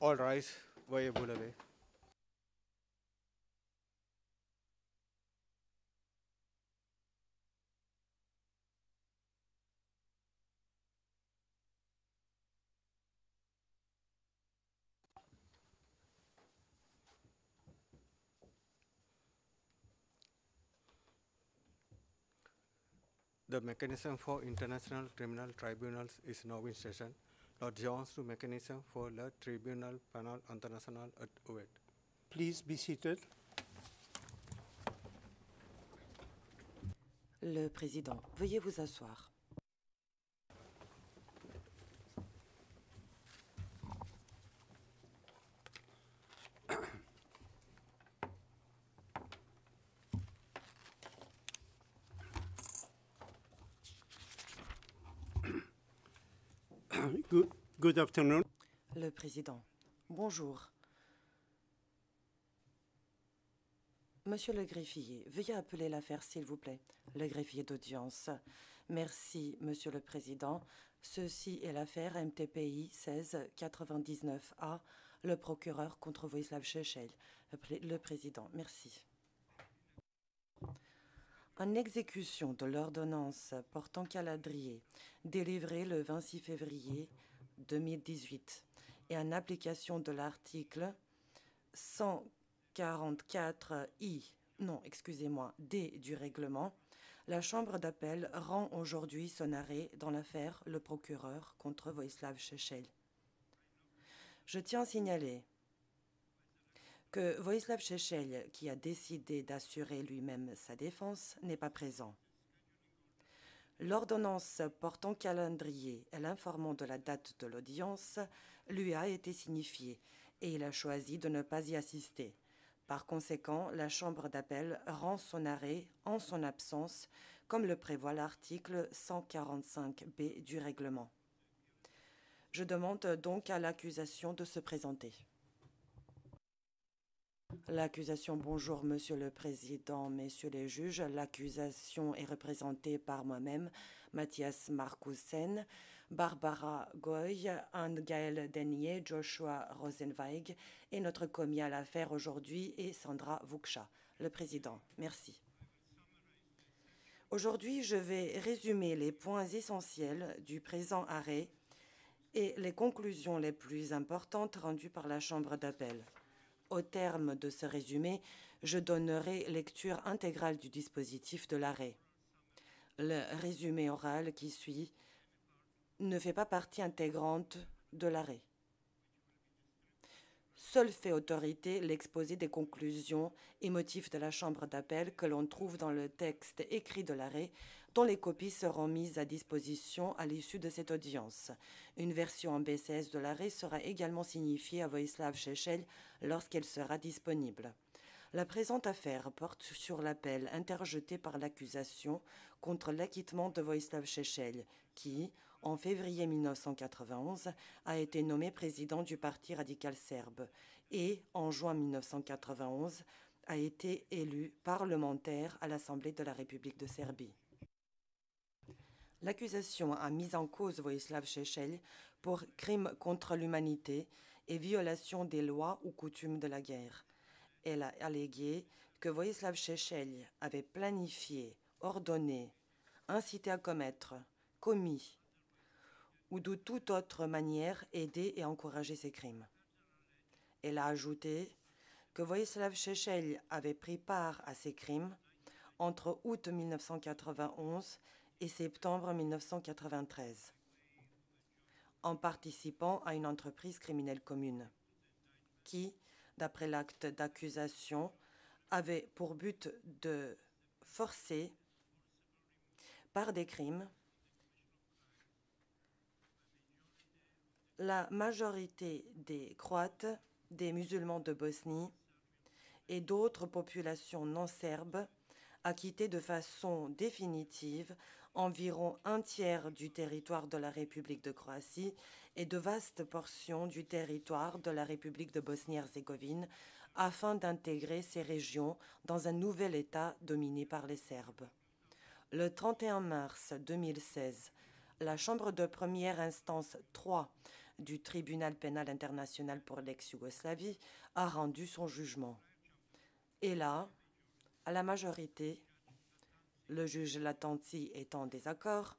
All rise, veuillez vous lever. The mechanism for international criminal tribunals is now in session. Lord Jones to mechanism for le tribunal penal international at Oued. Please be seated. Le président, veuillez vous asseoir. Good afternoon. Le président, bonjour. Monsieur le greffier, veuillez appeler l'affaire, s'il vous plaît. Le greffier d'audience. Merci, Monsieur le Président. Ceci est l'affaire MTPI 1699A, le procureur contre Vojislav Šešelj. Le Président, merci. En exécution de l'ordonnance portant calendrier délivrée le 26 février 2018 et en application de l'article 144 D du règlement, la Chambre d'appel rend aujourd'hui son arrêt dans l'affaire le procureur contre Vojislav Šešelj. Je tiens à signaler que Vojislav Šešelj, qui a décidé d'assurer lui-même sa défense, n'est pas présent. L'ordonnance portant calendrier et l'informant de la date de l'audience lui a été signifiée et il a choisi de ne pas y assister. Par conséquent, la Chambre d'appel rend son arrêt en son absence, comme le prévoit l'article 145B du règlement. Je demande donc à l'accusation de se présenter. L'accusation, bonjour Monsieur le Président, Messieurs les juges. L'accusation est représentée par moi-même, Mathias Markussen, Barbara Goy, Anne-Gaëlle Denier, Joshua Rosenweig et notre commis à l'affaire aujourd'hui est Sandra Vuksha. Le Président, merci. Aujourd'hui, je vais résumer les points essentiels du présent arrêt et les conclusions les plus importantes rendues par la Chambre d'appel. Au terme de ce résumé, je donnerai lecture intégrale du dispositif de l'arrêt. Le résumé oral qui suit ne fait pas partie intégrante de l'arrêt. Seul fait autorité l'exposé des conclusions et motifs de la Chambre d'appel que l'on trouve dans le texte écrit de l'arrêt, dont les copies seront mises à disposition à l'issue de cette audience. Une version en BCS de l'arrêt sera également signifiée à Vojislav Šešelj lorsqu'elle sera disponible. La présente affaire porte sur l'appel interjeté par l'accusation contre l'acquittement de Vojislav Šešelj, qui, en février 1991, a été nommé président du Parti radical serbe et, en juin 1991, a été élu parlementaire à l'Assemblée de la République de Serbie. L'accusation a mis en cause Vojislav Šešelj pour crime contre l'humanité et violation des lois ou coutumes de la guerre. Elle a allégué que Vojislav Šešelj avait planifié, ordonné, incité à commettre, commis ou de toute autre manière aidé et encouragé ces crimes. Elle a ajouté que Vojislav Šešelj avait pris part à ces crimes entre août 1991 et septembre 1993, en participant à une entreprise criminelle commune, qui, d'après l'acte d'accusation, avait pour but de forcer, par des crimes, la majorité des Croates, des musulmans de Bosnie et d'autres populations non serbes à quitter de façon définitive environ un tiers du territoire de la République de Croatie et de vastes portions du territoire de la République de Bosnie-Herzégovine afin d'intégrer ces régions dans un nouvel État dominé par les Serbes. Le 31 mars 2016, la Chambre de première instance 3 du Tribunal pénal international pour l'ex-Yougoslavie a rendu son jugement. Et là, à la majorité, le juge Latanzi étant en désaccord,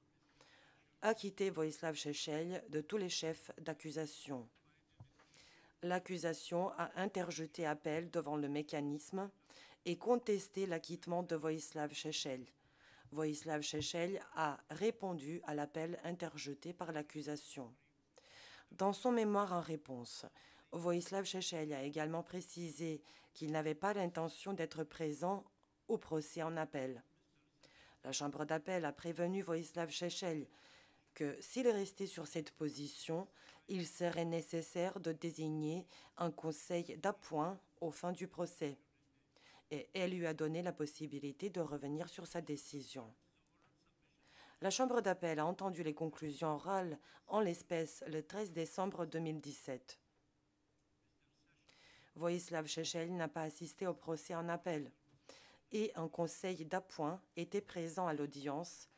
a acquitté Vojislav Šešelj de tous les chefs d'accusation. L'accusation a interjeté appel devant le mécanisme et contesté l'acquittement de Vojislav Šešelj. Vojislav Šešelj a répondu à l'appel interjeté par l'accusation. Dans son mémoire en réponse, Vojislav Šešelj a également précisé qu'il n'avait pas l'intention d'être présent au procès en appel. La Chambre d'appel a prévenu Vojislav Šešelj que s'il restait sur cette position, il serait nécessaire de désigner un conseil d'appoint aux fins du procès. Et elle lui a donné la possibilité de revenir sur sa décision. La Chambre d'appel a entendu les conclusions orales en l'espèce le 13 décembre 2017. Vojislav Šešelj n'a pas assisté au procès en appel et un conseil d'appoint était présent à l'audience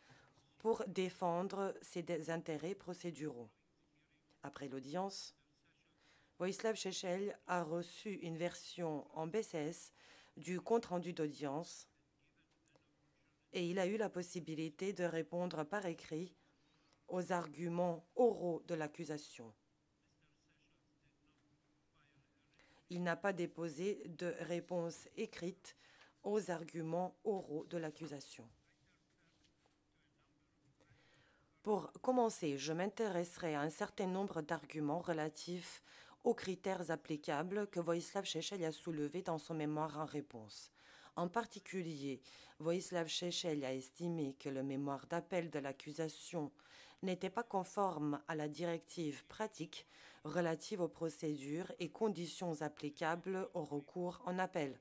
pour défendre ses intérêts procéduraux. Après l'audience, Vojislav Šešelj a reçu une version en BCS du compte-rendu d'audience et il a eu la possibilité de répondre par écrit aux arguments oraux de l'accusation. Il n'a pas déposé de réponse écrite aux arguments oraux de l'accusation. Pour commencer, je m'intéresserai à un certain nombre d'arguments relatifs aux critères applicables que Vojislav Šešelj a soulevés dans son mémoire en réponse. En particulier, Vojislav Šešelj a estimé que le mémoire d'appel de l'accusation n'était pas conforme à la directive pratique relative aux procédures et conditions applicables au recours en appel,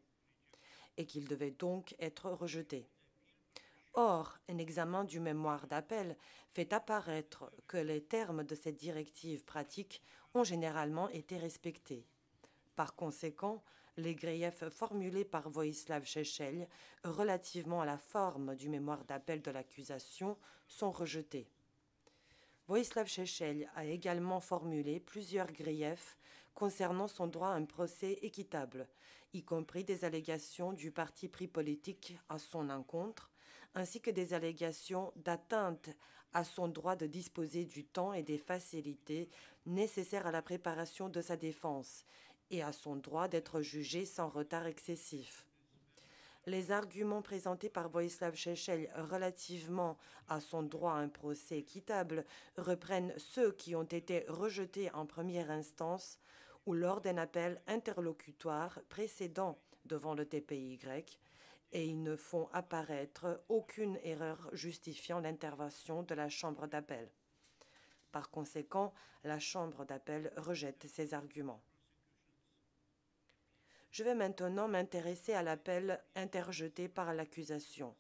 et qu'il devait donc être rejeté. Or, un examen du mémoire d'appel fait apparaître que les termes de cette directive pratique ont généralement été respectés. Par conséquent, les griefs formulés par Vojislav Šešelj relativement à la forme du mémoire d'appel de l'accusation sont rejetés. Vojislav Šešelj a également formulé plusieurs griefs concernant son droit à un procès équitable, y compris des allégations du parti pris politique à son encontre, ainsi que des allégations d'atteinte à son droit de disposer du temps et des facilités nécessaires à la préparation de sa défense et à son droit d'être jugé sans retard excessif. Les arguments présentés par Vojislav Šešelj relativement à son droit à un procès équitable reprennent ceux qui ont été rejetés en première instance ou lors d'un appel interlocutoire précédent devant le TPY, et ils ne font apparaître aucune erreur justifiant l'intervention de la Chambre d'appel. Par conséquent, la Chambre d'appel rejette ces arguments. Je vais maintenant m'intéresser à l'appel interjeté par l'accusation.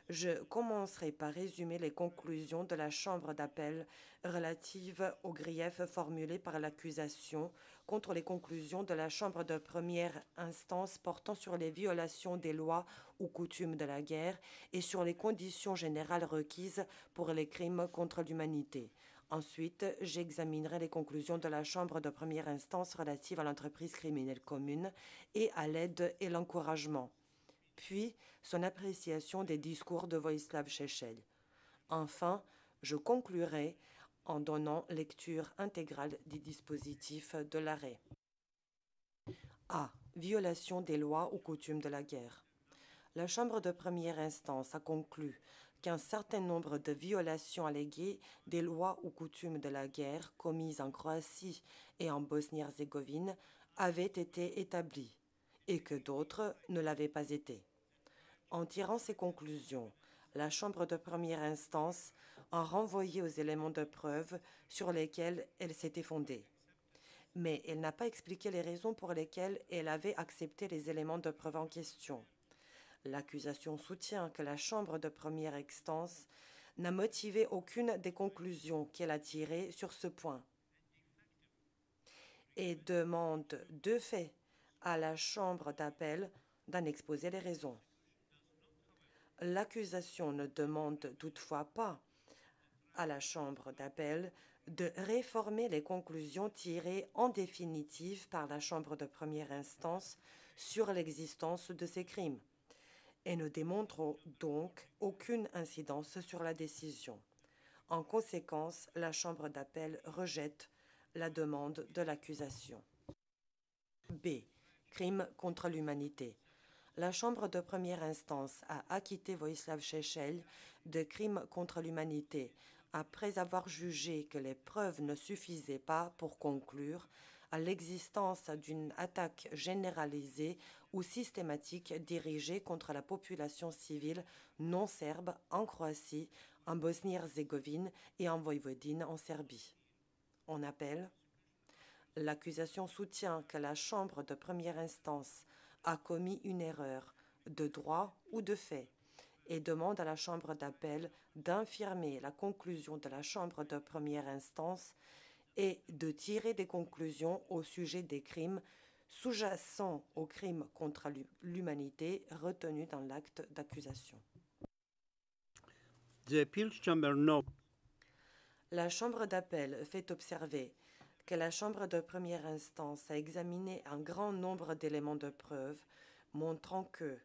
Je commencerai par résumer les conclusions de la Chambre d'appel relatives aux griefs formulés par l'accusation contre les conclusions de la Chambre de première instance portant sur les violations des lois ou coutumes de la guerre et sur les conditions générales requises pour les crimes contre l'humanité. Ensuite, j'examinerai les conclusions de la Chambre de première instance relatives à l'entreprise criminelle commune et à l'aide et l'encouragement, puis son appréciation des discours de Vojislav Šešelj. Enfin, je conclurai en donnant lecture intégrale du dispositif de l'arrêt. A. Violation des lois ou coutumes de la guerre. La Chambre de première instance a conclu qu'un certain nombre de violations alléguées des lois ou coutumes de la guerre commises en Croatie et en Bosnie-Herzégovine avaient été établies et que d'autres ne l'avaient pas été. En tirant ces conclusions, la Chambre de première instance a renvoyé aux éléments de preuve sur lesquels elle s'était fondée. Mais elle n'a pas expliqué les raisons pour lesquelles elle avait accepté les éléments de preuve en question. L'accusation soutient que la Chambre de première instance n'a motivé aucune des conclusions qu'elle a tirées sur ce point et demande de fait à la Chambre d'appel d'en exposer les raisons. L'accusation ne demande toutefois pas à la Chambre d'appel de réformer les conclusions tirées en définitive par la Chambre de première instance sur l'existence de ces crimes et ne démontre donc aucune incidence sur la décision. En conséquence, la Chambre d'appel rejette la demande de l'accusation. B. Crime contre l'humanité. La Chambre de première instance a acquitté Vojislav Šešelj de crime contre l'humanité après avoir jugé que les preuves ne suffisaient pas pour conclure à l'existence d'une attaque généralisée ou systématique dirigée contre la population civile non serbe en Croatie, en Bosnie-Herzégovine et en Voïvodine en Serbie. En appel, l'accusation soutient que la Chambre de première instance a commis une erreur de droit ou de fait et demande à la Chambre d'appel d'infirmer la conclusion de la Chambre de première instance et de tirer des conclusions au sujet des crimes sous-jacents aux crimes contre l'humanité retenus dans l'acte d'accusation. The appeals chamber notes La Chambre d'appel fait observer que la Chambre de première instance a examiné un grand nombre d'éléments de preuve montrant que,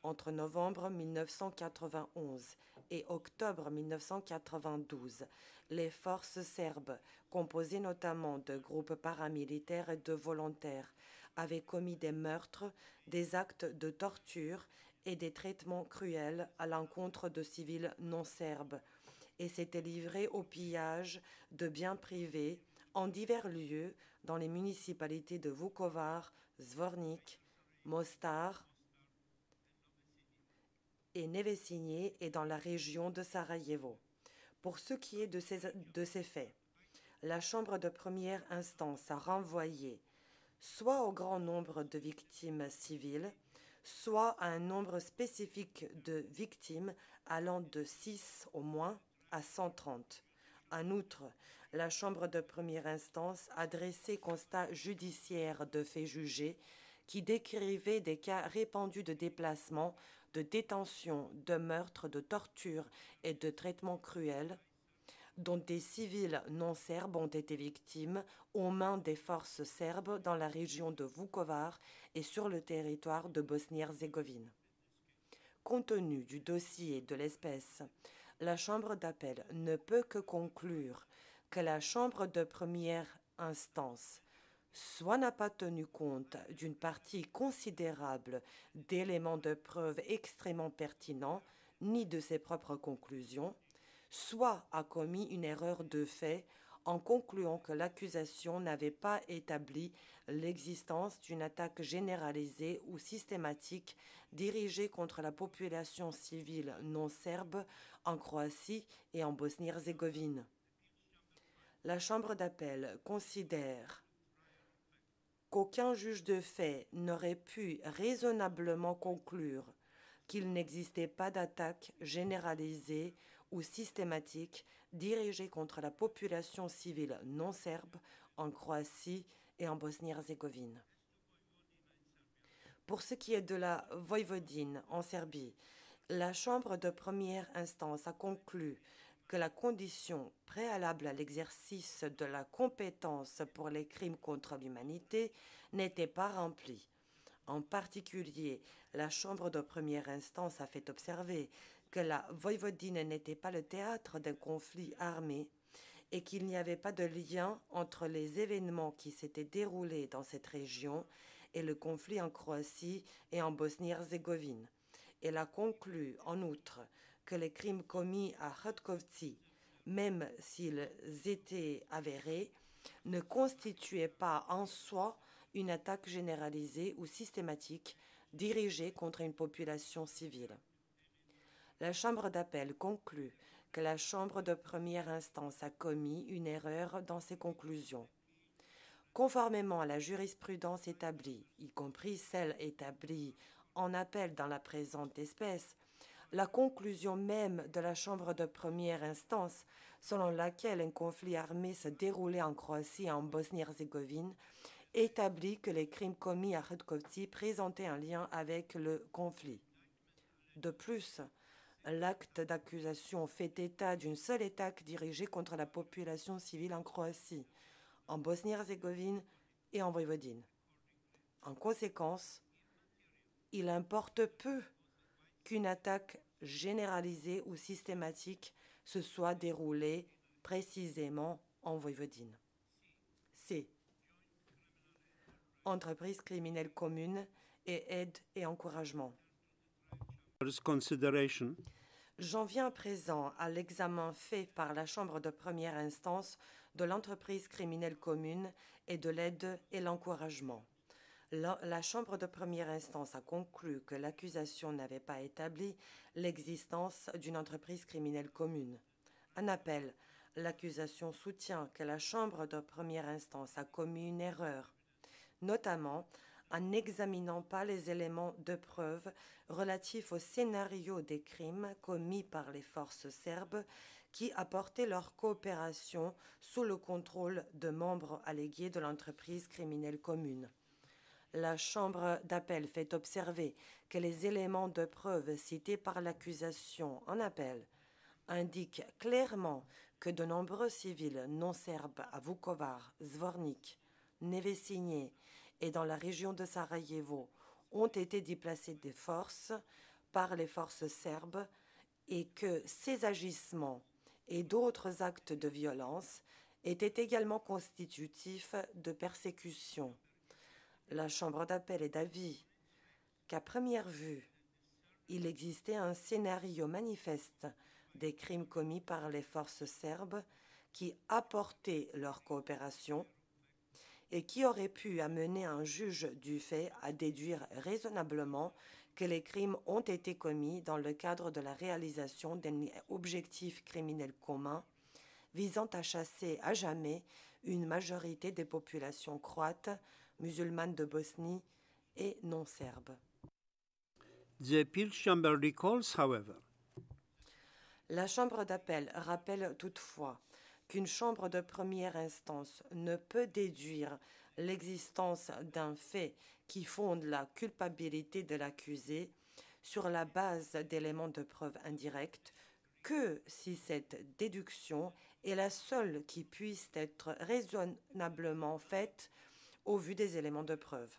entre novembre 1991 et octobre 1992, les forces serbes, composées notamment de groupes paramilitaires et de volontaires, avaient commis des meurtres, des actes de torture et des traitements cruels à l'encontre de civils non serbes et s'étaient livrés au pillage de biens privés en divers lieux dans les municipalités de Vukovar, Zvornik, Mostar et Nevesinje et dans la région de Sarajevo. Pour ce qui est de ces faits, la Chambre de première instance a renvoyé soit au grand nombre de victimes civiles, soit à un nombre spécifique de victimes allant de 6 au moins à 130. En outre, la Chambre de première instance a dressé constat judiciaire de faits jugés qui décrivaient des cas répandus de déplacement, de détention, de meurtre, de torture et de traitements cruels dont des civils non serbes ont été victimes aux mains des forces serbes dans la région de Vukovar et sur le territoire de Bosnie-Herzégovine. Compte tenu du dossier de l'espèce, la Chambre d'appel ne peut que conclure que la Chambre de première instance soit n'a pas tenu compte d'une partie considérable d'éléments de preuve extrêmement pertinents, ni de ses propres conclusions, soit a commis une erreur de fait en concluant que l'accusation n'avait pas établi l'existence d'une attaque généralisée ou systématique dirigée contre la population civile non serbe en Croatie et en Bosnie-Herzégovine. La Chambre d'appel considère qu'aucun juge de fait n'aurait pu raisonnablement conclure qu'il n'existait pas d'attaque généralisée ou systématique dirigée contre la population civile non serbe en Croatie et en Bosnie-Herzégovine. Pour ce qui est de la Voïvodine en Serbie, la Chambre de première instance a conclu que la condition préalable à l'exercice de la compétence pour les crimes contre l'humanité n'était pas remplie. En particulier, la Chambre de première instance a fait observer que la Voïvodine n'était pas le théâtre d'un conflit armé et qu'il n'y avait pas de lien entre les événements qui s'étaient déroulés dans cette région et le conflit en Croatie et en Bosnie-Herzégovine. Elle a conclu, en outre, que les crimes commis à Hrtkovci, même s'ils étaient avérés, ne constituaient pas en soi une attaque généralisée ou systématique dirigée contre une population civile. La Chambre d'appel conclut que la Chambre de première instance a commis une erreur dans ses conclusions. Conformément à la jurisprudence établie, y compris celle établie en appel dans la présente espèce, la conclusion même de la Chambre de première instance, selon laquelle un conflit armé se déroulait en Croatie et en Bosnie-Herzégovine, établit que les crimes commis à Hrtkovci présentaient un lien avec le conflit. De plus, L'acte d'accusation fait état d'une seule attaque dirigée contre la population civile en Croatie, en Bosnie-Herzégovine et en Voïvodine. En conséquence, il importe peu qu'une attaque généralisée ou systématique se soit déroulée précisément en Voïvodine. C. Entreprise criminelle commune et aide et encouragement. Consideration. J'en viens à présent à l'examen fait par la Chambre de première instance de l'entreprise criminelle commune et de l'aide et l'encouragement. La Chambre de première instance a conclu que l'accusation n'avait pas établi l'existence d'une entreprise criminelle commune. En appel, l'accusation soutient que la Chambre de première instance a commis une erreur, notamment en n'examinant pas les éléments de preuve relatifs au scénario des crimes commis par les forces serbes qui apportaient leur coopération sous le contrôle de membres allégués de l'entreprise criminelle commune. La Chambre d'appel fait observer que les éléments de preuve cités par l'accusation en appel indiquent clairement que de nombreux civils non serbes à Vukovar, Zvornik, Nevesinje et dans la région de Sarajevo ont été déplacés des forces par les forces serbes et que ces agissements et d'autres actes de violence étaient également constitutifs de persécution. La Chambre d'appel est d'avis qu'à première vue, il existait un scénario manifeste des crimes commis par les forces serbes qui apportaient leur coopération et qui aurait pu amener un juge du fait à déduire raisonnablement que les crimes ont été commis dans le cadre de la réalisation d'un objectif criminel commun visant à chasser à jamais une majorité des populations croates, musulmanes de Bosnie et non serbes. The appeal chamber recalls, however, La Chambre d'appel rappelle toutefois qu'une chambre de première instance ne peut déduire l'existence d'un fait qui fonde la culpabilité de l'accusé sur la base d'éléments de preuve indirects que si cette déduction est la seule qui puisse être raisonnablement faite au vu des éléments de preuve.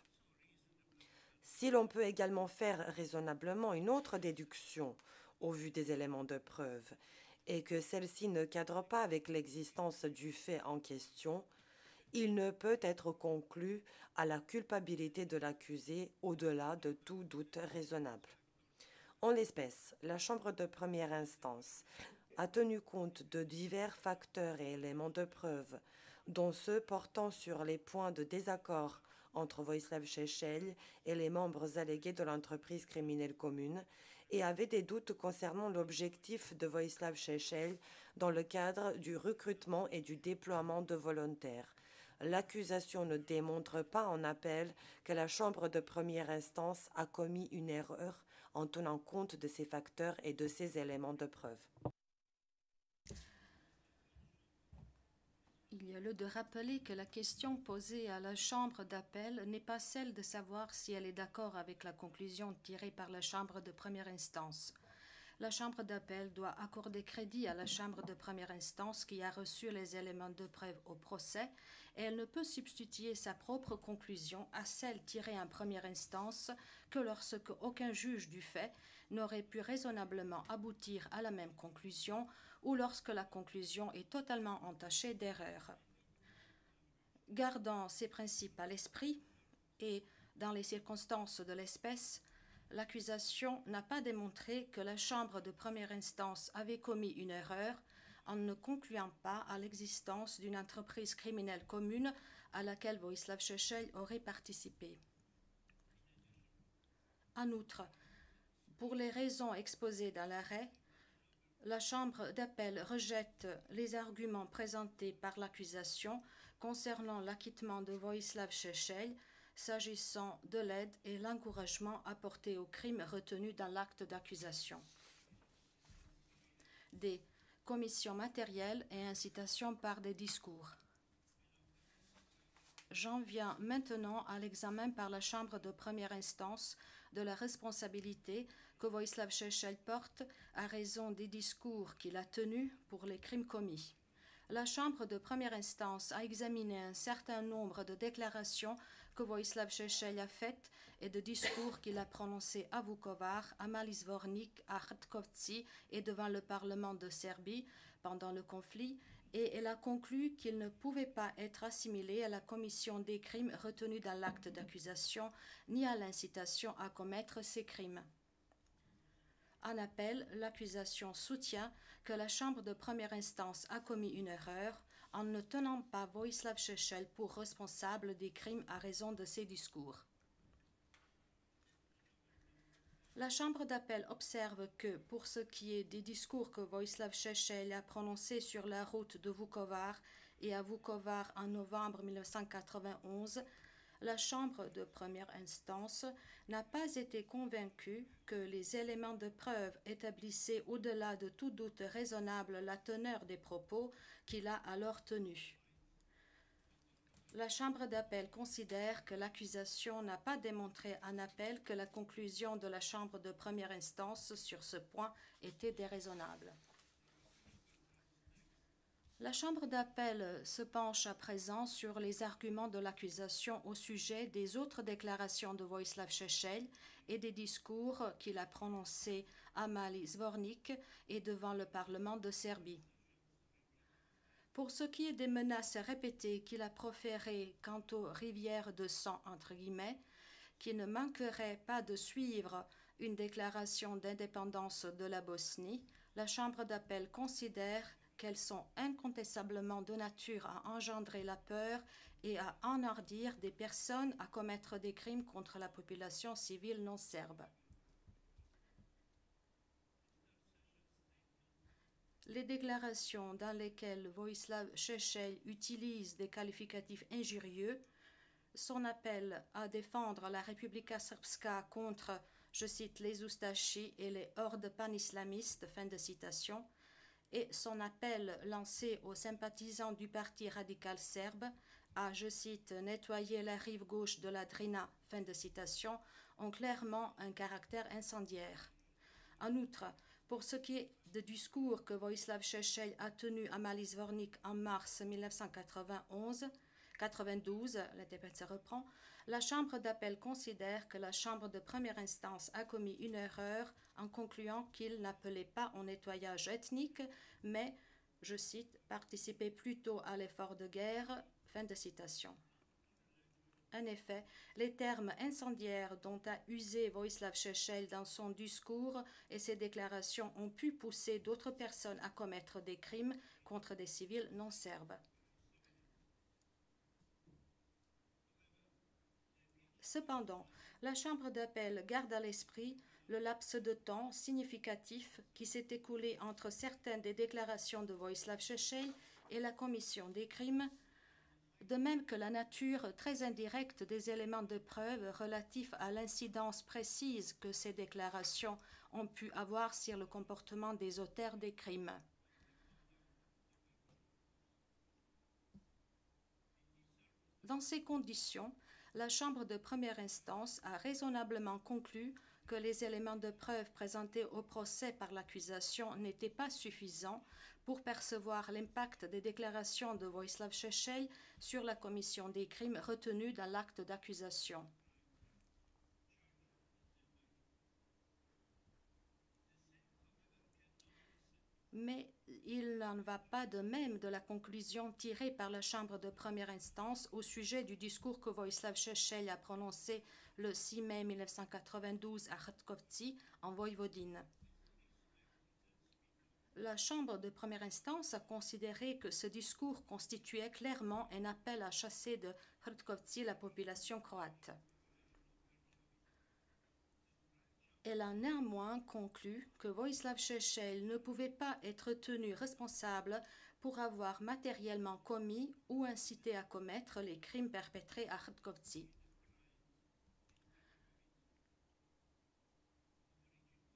Si l'on peut également faire raisonnablement une autre déduction au vu des éléments de preuve et que celle-ci ne cadre pas avec l'existence du fait en question, il ne peut être conclu à la culpabilité de l'accusé au-delà de tout doute raisonnable. En l'espèce, la Chambre de première instance a tenu compte de divers facteurs et éléments de preuve, dont ceux portant sur les points de désaccord entre Vojislav Šešelj et les membres allégués de l'entreprise criminelle commune, et avait des doutes concernant l'objectif de Vojislav Šešelj dans le cadre du recrutement et du déploiement de volontaires. L'accusation ne démontre pas en appel que la Chambre de première instance a commis une erreur en tenant compte de ces facteurs et de ces éléments de preuve. Il y a lieu de rappeler que la question posée à la Chambre d'appel n'est pas celle de savoir si elle est d'accord avec la conclusion tirée par la Chambre de première instance. La Chambre d'appel doit accorder crédit à la Chambre de première instance qui a reçu les éléments de preuve au procès et elle ne peut substituer sa propre conclusion à celle tirée en première instance que lorsque aucun juge du fait n'aurait pu raisonnablement aboutir à la même conclusion ou lorsque la conclusion est totalement entachée d'erreurs. Gardant ces principes à l'esprit et dans les circonstances de l'espèce, l'accusation n'a pas démontré que la Chambre de première instance avait commis une erreur en ne concluant pas à l'existence d'une entreprise criminelle commune à laquelle Vojislav Šešelj aurait participé. En outre, pour les raisons exposées dans l'arrêt, la Chambre d'appel rejette les arguments présentés par l'accusation concernant l'acquittement de Vojislav Šešelj s'agissant de l'aide et l'encouragement apportés aux crimes retenus dans l'acte d'accusation. D. Commission matérielle et incitation par des discours. J'en viens maintenant à l'examen par la Chambre de première instance de la responsabilité que Vojislav Šešelj porte à raison des discours qu'il a tenus pour les crimes commis. La Chambre de première instance a examiné un certain nombre de déclarations que Vojislav Šešelj a faites et de discours qu'il a prononcés à Vukovar, à Mali Zvornik, à Hrtkovci et devant le Parlement de Serbie pendant le conflit, et elle a conclu qu'il ne pouvait pas être assimilé à la commission des crimes retenus dans l'acte d'accusation ni à l'incitation à commettre ces crimes. En appel, l'accusation soutient que la Chambre de première instance a commis une erreur en ne tenant pas Vojislav Šešelj pour responsable des crimes à raison de ses discours. La Chambre d'appel observe que, pour ce qui est des discours que Vojislav Šešelj a prononcés sur la route de Vukovar et à Vukovar en novembre 1991, la Chambre de première instance n'a pas été convaincue que les éléments de preuve établissaient au-delà de tout doute raisonnable la teneur des propos qu'il a alors tenus. La Chambre d'appel considère que l'accusation n'a pas démontré en appel que la conclusion de la Chambre de première instance sur ce point était déraisonnable. La Chambre d'appel se penche à présent sur les arguments de l'accusation au sujet des autres déclarations de Vojislav Šešelj et des discours qu'il a prononcés à Mali Zvornik et devant le Parlement de Serbie. Pour ce qui est des menaces répétées qu'il a proférées quant aux rivières de sang, entre guillemets, qui ne manqueraient pas de suivre une déclaration d'indépendance de la Bosnie, la Chambre d'appel considère qu'elles sont incontestablement de nature à engendrer la peur et à enhardir des personnes à commettre des crimes contre la population civile non serbe. Les déclarations dans lesquelles Vojislav Šešelj utilise des qualificatifs injurieux, son appel à défendre la Republika Srpska contre, je cite, les Ustashi et les hordes panislamistes, fin de citation, et son appel lancé aux sympathisants du Parti radical serbe à, je cite, nettoyer la rive gauche de la Drina, fin de citation, ont clairement un caractère incendiaire. En outre, pour ce qui est des discours que Vojislav Šešelj a tenus à Mali Zvornik en mars 1992, l'interprète se reprend, la Chambre d'appel considère que la Chambre de première instance a commis une erreur en concluant qu'il n'appelait pas au nettoyage ethnique, mais, je cite, participer plutôt à l'effort de guerre, fin de citation. En effet, les termes incendiaires dont a usé Vojislav Šešelj dans son discours et ses déclarations ont pu pousser d'autres personnes à commettre des crimes contre des civils non serbes. Cependant, la Chambre d'appel garde à l'esprit le laps de temps significatif qui s'est écoulé entre certaines des déclarations de Vojislav Šešelj et la commission des crimes, de même que la nature très indirecte des éléments de preuve relatifs à l'incidence précise que ces déclarations ont pu avoir sur le comportement des auteurs des crimes. Dans ces conditions, la Chambre de première instance a raisonnablement conclu que les éléments de preuve présentés au procès par l'accusation n'étaient pas suffisants pour percevoir l'impact des déclarations de Vojislav Šešelj sur la commission des crimes retenus dans l'acte d'accusation. Mais il n'en va pas de même de la conclusion tirée par la Chambre de première instance au sujet du discours que Vojislav Šešelj a prononcé le 6 mai 1992 à Hrtkovci, en Voïvodine. La Chambre de première instance a considéré que ce discours constituait clairement un appel à chasser de Hrtkovci la population croate. Elle a néanmoins conclu que Vojislav Šešelj ne pouvait pas être tenu responsable pour avoir matériellement commis ou incité à commettre les crimes perpétrés à Hrtkovci.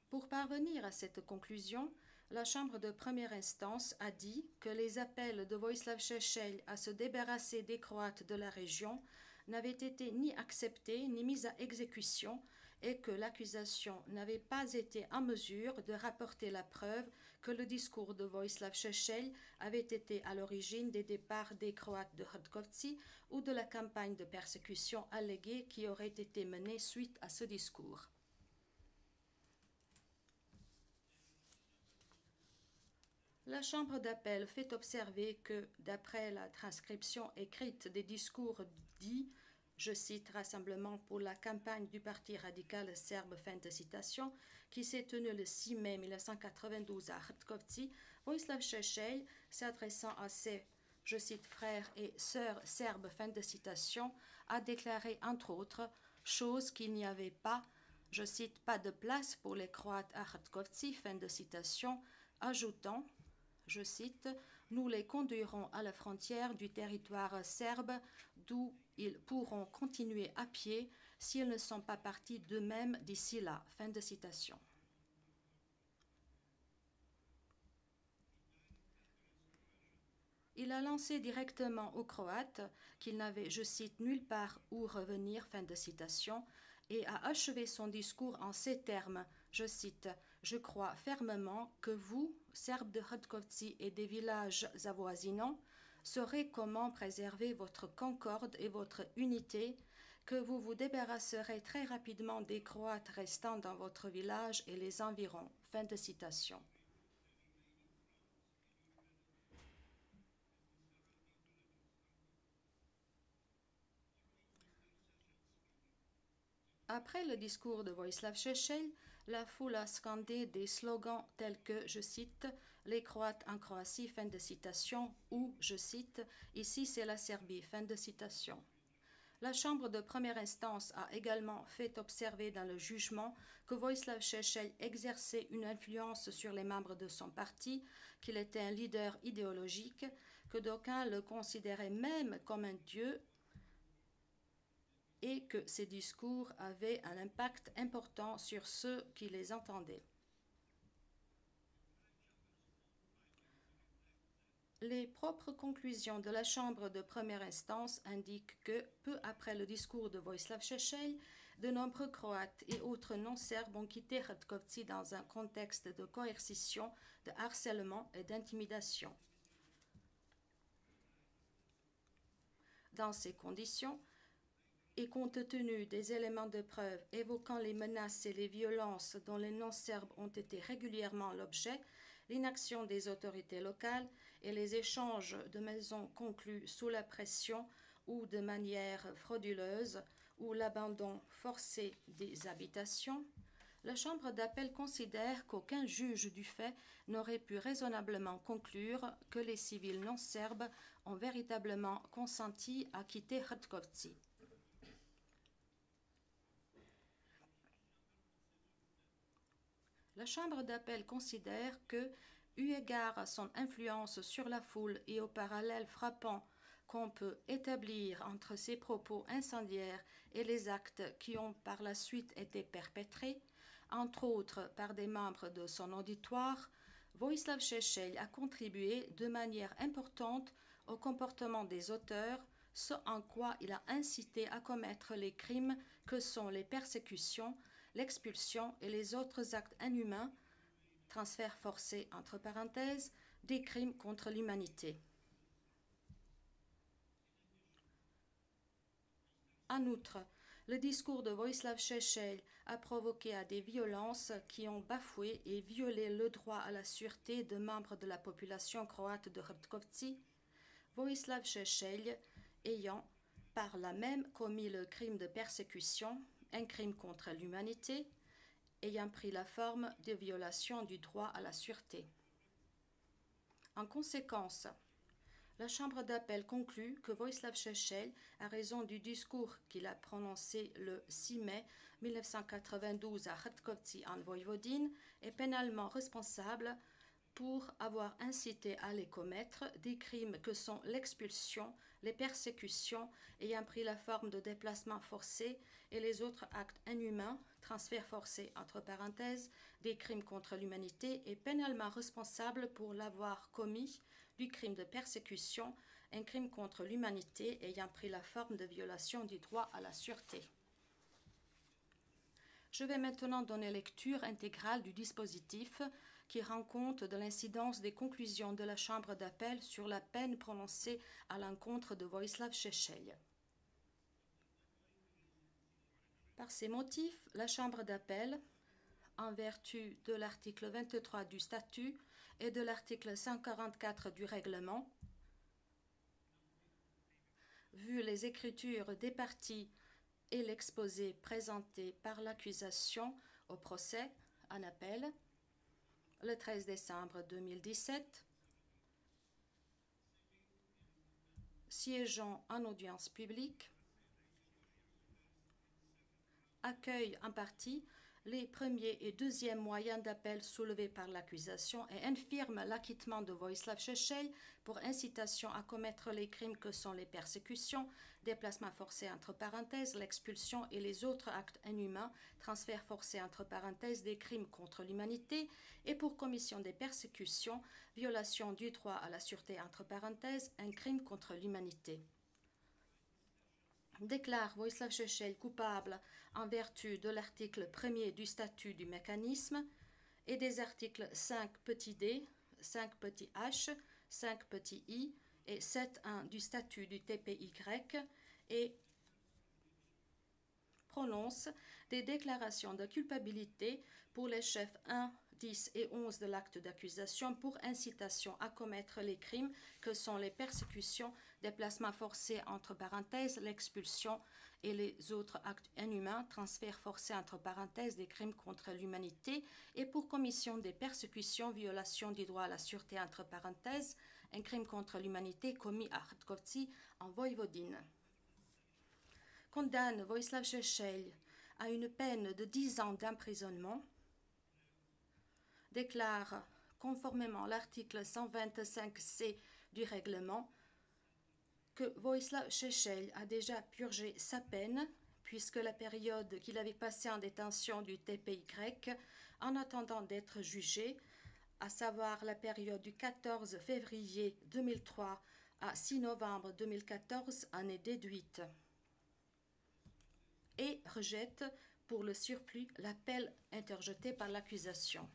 Pour parvenir à cette conclusion, La Chambre de première instance a dit que les appels de Vojislav Šešelj à se débarrasser des Croates de la région n'avaient été ni acceptés ni mis à exécution et que l'accusation n'avait pas été en mesure de rapporter la preuve que le discours de Vojislav Šešelj avait été à l'origine des départs des Croates de Hrtkovci ou de la campagne de persécution alléguée qui aurait été menée suite à ce discours. La Chambre d'appel fait observer que, d'après la transcription écrite des discours dits, je cite, Rassemblement pour la campagne du Parti radical serbe, fin de citation, qui s'est tenu le 6 mai 1992 à Hrtkovci, Vojislav Šešelj, s'adressant à ses, je cite, frères et sœurs serbes, fin de citation, a déclaré entre autres, chose qu'il n'y avait pas, je cite, pas de place pour les Croates à Hrtkovci, fin de citation, ajoutant, je cite, nous les conduirons à la frontière du territoire serbe d'où ils pourront continuer à pied s'ils ne sont pas partis d'eux-mêmes d'ici là. Fin de citation. Il a lancé directement aux Croates qu'ils n'avaient, je cite, nulle part où revenir, fin de citation, et a achevé son discours en ces termes, je cite, je crois fermement que vous, Serbes de Hrtkovci et des villages avoisinants, saurez comment préserver votre concorde et votre unité, que vous vous débarrasserez très rapidement des Croates restant dans votre village et les environs. Fin de citation. Après le discours de Vojislav Šešelj, la foule a scandé des slogans tels que, je cite, les Croates en Croatie, fin de citation, ou, je cite, ici c'est la Serbie, fin de citation. La Chambre de première instance a également fait observer dans le jugement que Vojislav Šešelj exerçait une influence sur les membres de son parti, qu'il était un leader idéologique, que d'aucuns le considéraient même comme un dieu, et que ces discours avaient un impact important sur ceux qui les entendaient. Les propres conclusions de la Chambre de première instance indiquent que, peu après le discours de Vojislav Šešelj, de nombreux Croates et autres non-serbes ont quitté Hrtkovci dans un contexte de coercition, de harcèlement et d'intimidation. Dans ces conditions, et compte tenu des éléments de preuve évoquant les menaces et les violences dont les non-serbes ont été régulièrement l'objet, l'inaction des autorités locales et les échanges de maisons conclus sous la pression ou de manière frauduleuse ou l'abandon forcé des habitations, la Chambre d'appel considère qu'aucun juge du fait n'aurait pu raisonnablement conclure que les civils non-serbes ont véritablement consenti à quitter Hrtkovci. La Chambre d'appel considère que, eu égard à son influence sur la foule et au parallèle frappant qu'on peut établir entre ses propos incendiaires et les actes qui ont par la suite été perpétrés, entre autres par des membres de son auditoire, Vojislav Šešelj a contribué de manière importante au comportement des auteurs, ce en quoi il a incité à commettre les crimes que sont les persécutions, l'expulsion et les autres actes inhumains, transfert forcé entre parenthèses, des crimes contre l'humanité. En outre, le discours de Vojislav Šešelj a provoqué à des violences qui ont bafoué et violé le droit à la sûreté de membres de la population croate de Hrtkovci, Vojislav Šešelj ayant par là même commis le crime de persécution, un crime contre l'humanité, ayant pris la forme de violation du droit à la sûreté. En conséquence, la Chambre d'appel conclut que Vojislav Šešelj, à raison du discours qu'il a prononcé le 6 mai 1992 à Hrtkovci en Voïvodine, est pénalement responsable pour avoir incité à les commettre des crimes que sont l'expulsion, les persécutions ayant pris la forme de déplacements forcés et les autres actes inhumains, transferts forcés entre parenthèses, des crimes contre l'humanité est pénalement responsable pour l'avoir commis du crime de persécution, un crime contre l'humanité ayant pris la forme de violation du droit à la sûreté. Je vais maintenant donner lecture intégrale du dispositif qui rend compte de l'incidence des conclusions de la Chambre d'appel sur la peine prononcée à l'encontre de Vojislav Šešelj. Par ces motifs, la Chambre d'appel, en vertu de l'article 23 du statut et de l'article 144 du règlement, vu les écritures des parties et l'exposé présenté par l'accusation au procès en appel le 13 décembre 2017, siégeant en audience publique, accueille en partie les premiers et deuxièmes moyens d'appel soulevés par l'accusation et infirme l'acquittement de Vojislav Šešelj pour incitation à commettre les crimes que sont les persécutions, déplacements forcés entre parenthèses, l'expulsion et les autres actes inhumains, transferts forcés entre parenthèses des crimes contre l'humanité et pour commission des persécutions, violation du droit à la sûreté entre parenthèses, un crime contre l'humanité. Déclare Vojislav Šešelj coupable en vertu de l'article 1er du statut du mécanisme et des articles 5 petit d, 5 petit h, 5 petit i et 7.1 du statut du TPY et prononce des déclarations de culpabilité pour les chefs 1, 10 et 11 de l'acte d'accusation pour incitation à commettre les crimes que sont les persécutions, déplacements forcés entre parenthèses, l'expulsion et les autres actes inhumains, transferts forcés entre parenthèses des crimes contre l'humanité et pour commission des persécutions, violation du droit à la sûreté entre parenthèses, un crime contre l'humanité commis à Hrtkovci en Voïvodine. Condamne Vojislav Šešelj à une peine de 10 ans d'emprisonnement, déclare, conformément à l'article 125c du règlement, que Vojislav Šešelj a déjà purgé sa peine, puisque la période qu'il avait passée en détention du TPY, en attendant d'être jugé, à savoir la période du 14 février 2003 à 6 novembre 2014, en est déduite, et rejette pour le surplus l'appel interjeté par l'accusation.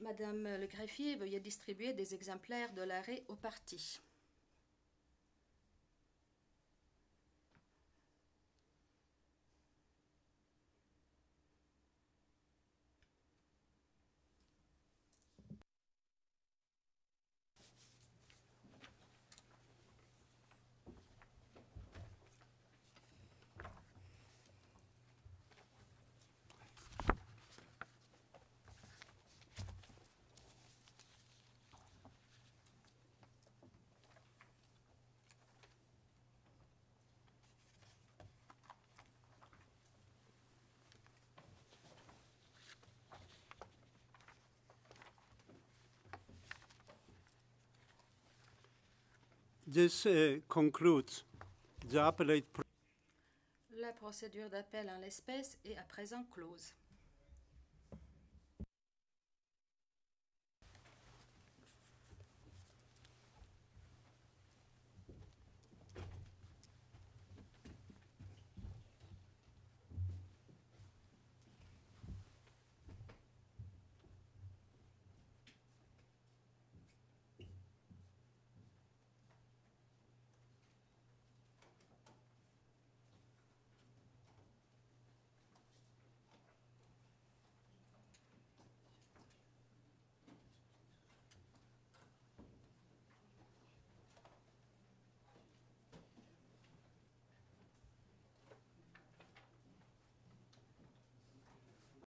Madame le greffier, veuillez distribuer des exemplaires de l'arrêt aux parties. This concludes the appellate. La procédure d'appel en l'espèce est à présent close.